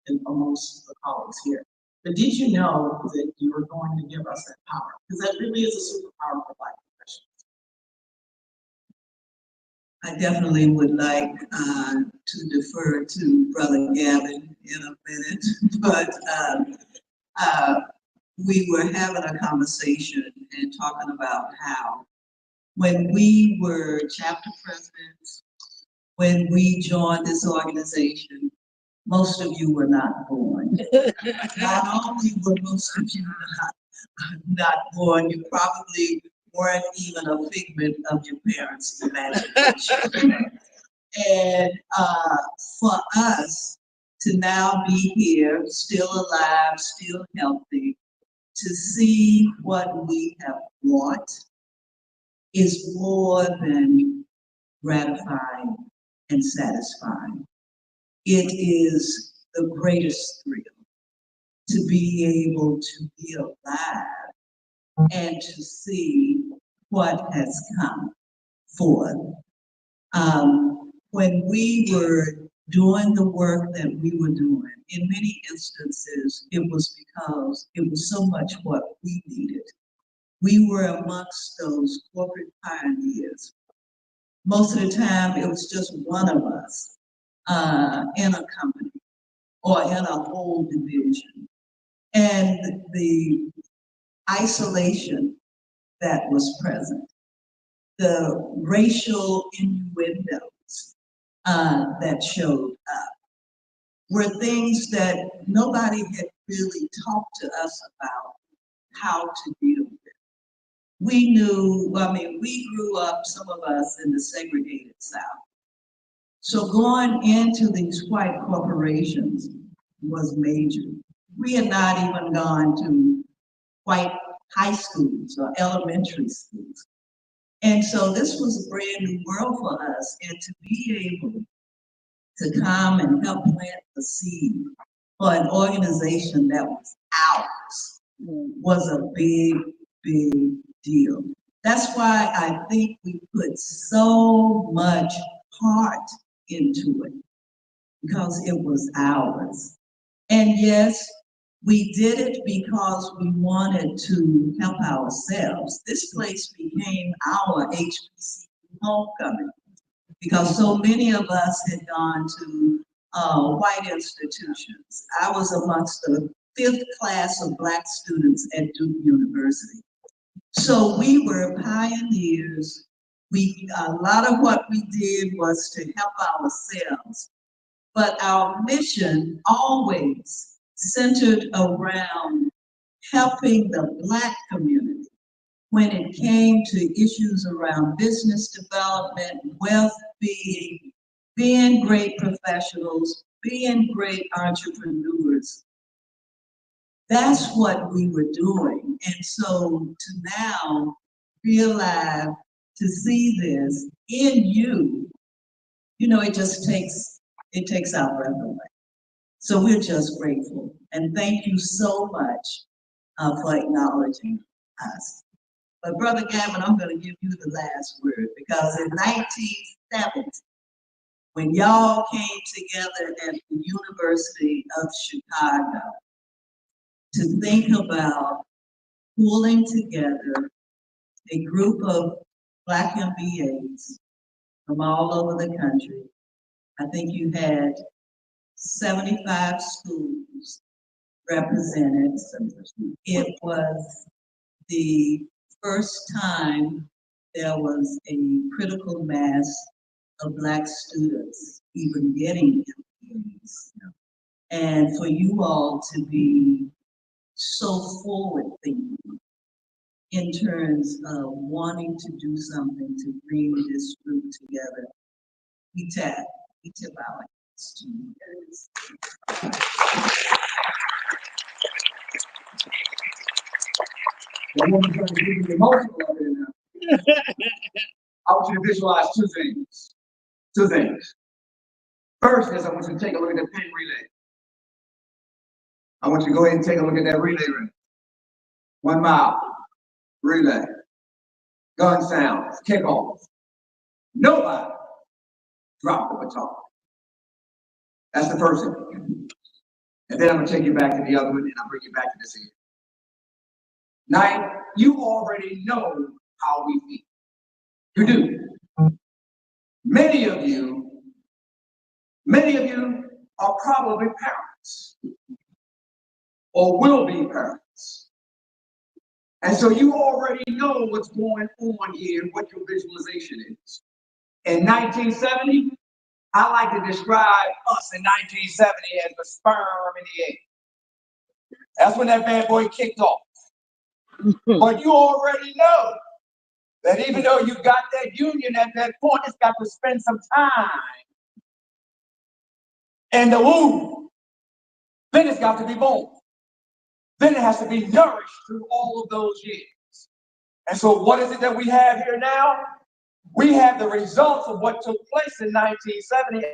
in most of the colleagues here. But did you know that you were going to give us that power? Because that really is a superpower for Black professionals. I definitely would like to defer to Brother Gavin in a minute, but we were having a conversation and talking about how when we were chapter presidents, when we joined this organization, most of you were not born. Not only were most of you not born, you probably weren't even a figment of your parents' imagination. And for us to now be here, still alive, still healthy, to see what we have brought is more than gratifying and satisfying. It is the greatest thrill to be able to be alive and to see what has come forth. When we were doing the work that we were doing, in many instances, it was because it was so much what we needed. We were amongst those corporate pioneers. Most of the time, it was just one of us in a company or in a whole division. And the isolation that was present, the racial innuendos that showed up, were things that nobody had really talked to us about how to deal with. We knew, we grew up, some of us, in the segregated South. So going into these white corporations was major. We had not even gone to white high schools or elementary schools. And so this was a brand new world for us, and to be able to come and help plant the seed for an organization that was ours was a big, big deal. That's why I think we put so much heart into it, because it was ours. And yes, we did it because we wanted to help ourselves. This place became our HBCU homecoming because so many of us had gone to white institutions. I was amongst the 5th class of Black students at Duke University. So we were pioneers. A lot of what we did was to help ourselves, but our mission always centered around helping the Black community when it came to issues around business development, wealth being great professionals, being great entrepreneurs. That's what we were doing. And so to now be alive, to see this in you, it just takes our breath away. So we're just grateful. And thank you so much for acknowledging us. But Brother Gavin, I'm going to give you the last word, because in 1970, when y'all came together at the University of Chicago to think about pulling together a group of Black MBAs from all over the country, I think you had 75 schools represented. It was the first time there was a critical mass of Black students even getting MBAs. And for you all to be so forward-thinking in terms of wanting to do something to bring this group together, we tip our hats to you guys. That woman's trying to get me emotional up there now. I want you to visualize two things. Two things. First is I want you to take a look at that pin relay. I want you to go ahead and take a look at that relay ring. 1 mile relay. Gun sounds, kickoff. Nobody dropped the baton. That's the first thing. And then I'm gonna take you back to the other one, and I'll bring you back to this again. Now, you already know how we feel. You do. Many of you are probably parents or will be parents. And so you already know what's going on here and what your visualization is. In 1970, I like to describe us in 1970 as the sperm in the egg. That's when that bad boy kicked off. But you already know that even though you got that union at that point, it's got to spend some time in the womb. Then it's got to be born. Then it has to be nourished through all of those years. And so what is it that we have here now? We have the results of what took place in 1970